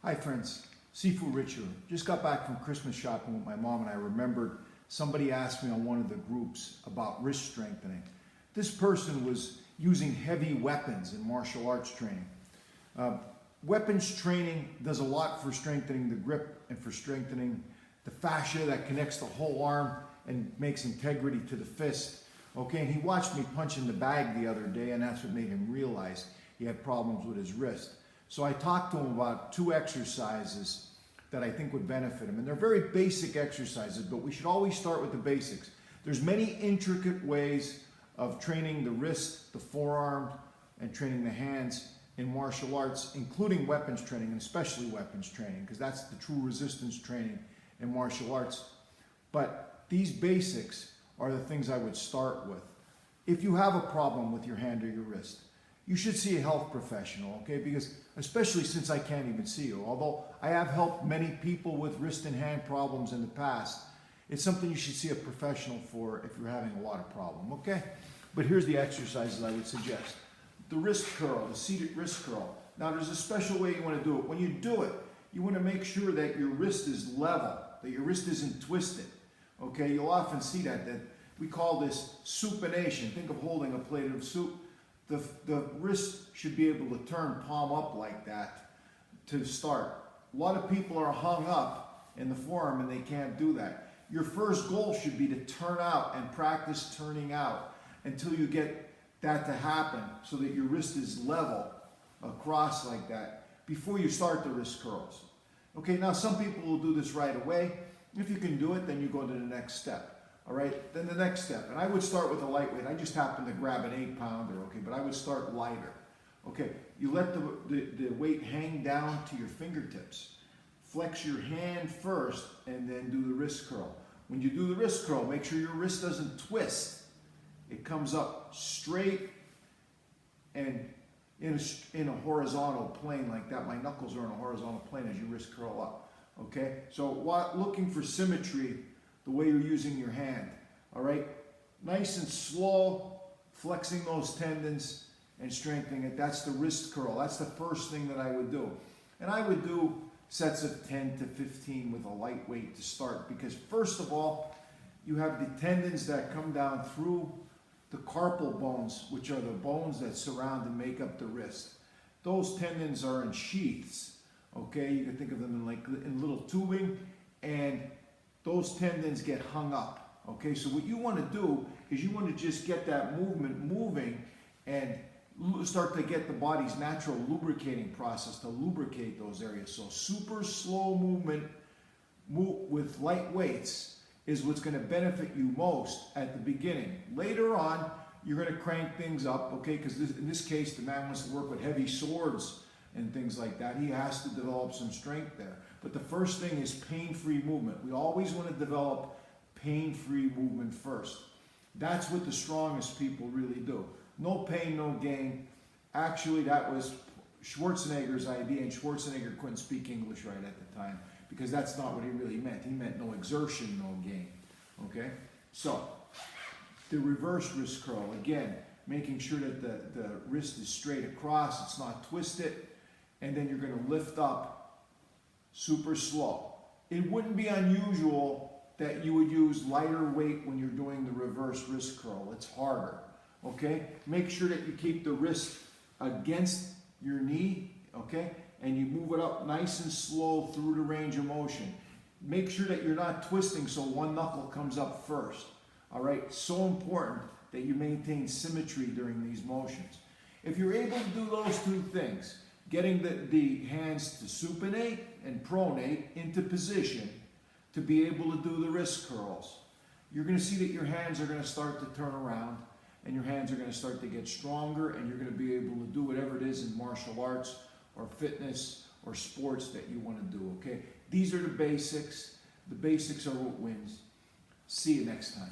Hi friends, Sifu Ritual. Just got back from Christmas shopping with my mom and I remembered somebody asked me on one of the groups about wrist strengthening. This person was using heavy weapons in martial arts training. Weapons training does a lot for strengthening the grip and for strengthening the fascia that connects the whole arm and makes integrity to the fist. Okay, and he watched me punch in the bag the other day and that's what made him realize he had problems with his wrist. So I talked to him about 2 exercises that I think would benefit him. And they're very basic exercises, but we should always start with the basics. There's many intricate ways of training the wrist, the forearm, and training the hands in martial arts, including weapons training, and especially weapons training, because that's the true resistance training in martial arts. But these basics are the things I would start with. If you have a problem with your hand or your wrist, you should see a health professional, okay? Because especially since I can't even see you, although I have helped many people with wrist and hand problems in the past, it's something you should see a professional for if you're having a lot of problem, okay? But here's the exercises I would suggest. The wrist curl, the seated wrist curl. Now there's a special way you want to do it. When you do it, you want to make sure that your wrist is level, that your wrist isn't twisted, okay? You'll often see that we call this supination. Think of holding a plate of soup. The wrist should be able to turn palm up like that to start. A lot of people are hung up in the forearm and they can't do that. Your first goal should be to turn out and practice turning out until you get that to happen so that your wrist is level across like that before you start the wrist curls. Okay, now some people will do this right away. If you can do it, then you go to the next step. All right, then the next step, and I would start with a lightweight. I just happened to grab an 8-pounder, okay, but I would start lighter. Okay, you let the weight hang down to your fingertips. Flex your hand first and then do the wrist curl. When you do the wrist curl, make sure your wrist doesn't twist. It comes up straight and in a horizontal plane like that. My knuckles are in a horizontal plane as you wrist curl up, okay? So while looking for symmetry, the way you're using your hand, all right? Nice and slow, flexing those tendons and strengthening it. That's the wrist curl. That's the first thing that I would do. And I would do sets of 10 to 15 with a light weight to start because first of all, you have the tendons that come down through the carpal bones, which are the bones that surround and make up the wrist. Those tendons are in sheaths, okay? You can think of them in little tubing, and those tendons get hung up, okay? So what you want to do is you want to just get that movement moving and start to get the body's natural lubricating process to lubricate those areas. So super slow movement with light weights is what's going to benefit you most at the beginning. Later on, you're going to crank things up, okay? Because in this case, the man wants to work with heavy swords and things like that. He has to develop some strength there. But the first thing is pain-free movement. We always want to develop pain-free movement first. That's what the strongest people really do. No pain, no gain. Actually, that was Schwarzenegger's idea, and Schwarzenegger couldn't speak English right at the time because that's not what he really meant. He meant no exertion, no gain. Okay? So, the reverse wrist curl, again, making sure that the wrist is straight across, it's not twisted, and then you're going to lift up super slow. It wouldn't be unusual that you would use lighter weight when you're doing the reverse wrist curl. It's harder, okay? Make sure that you keep the wrist against your knee, okay? And you move it up nice and slow through the range of motion. Make sure that you're not twisting so one knuckle comes up first, all right? So important that you maintain symmetry during these motions. If you're able to do those 2 things, getting the hands to supinate and pronate into position to be able to do the wrist curls, you're going to see that your hands are going to start to turn around and your hands are going to start to get stronger and you're going to be able to do whatever it is in martial arts or fitness or sports that you want to do, okay? These are the basics. The basics are what wins. See you next time.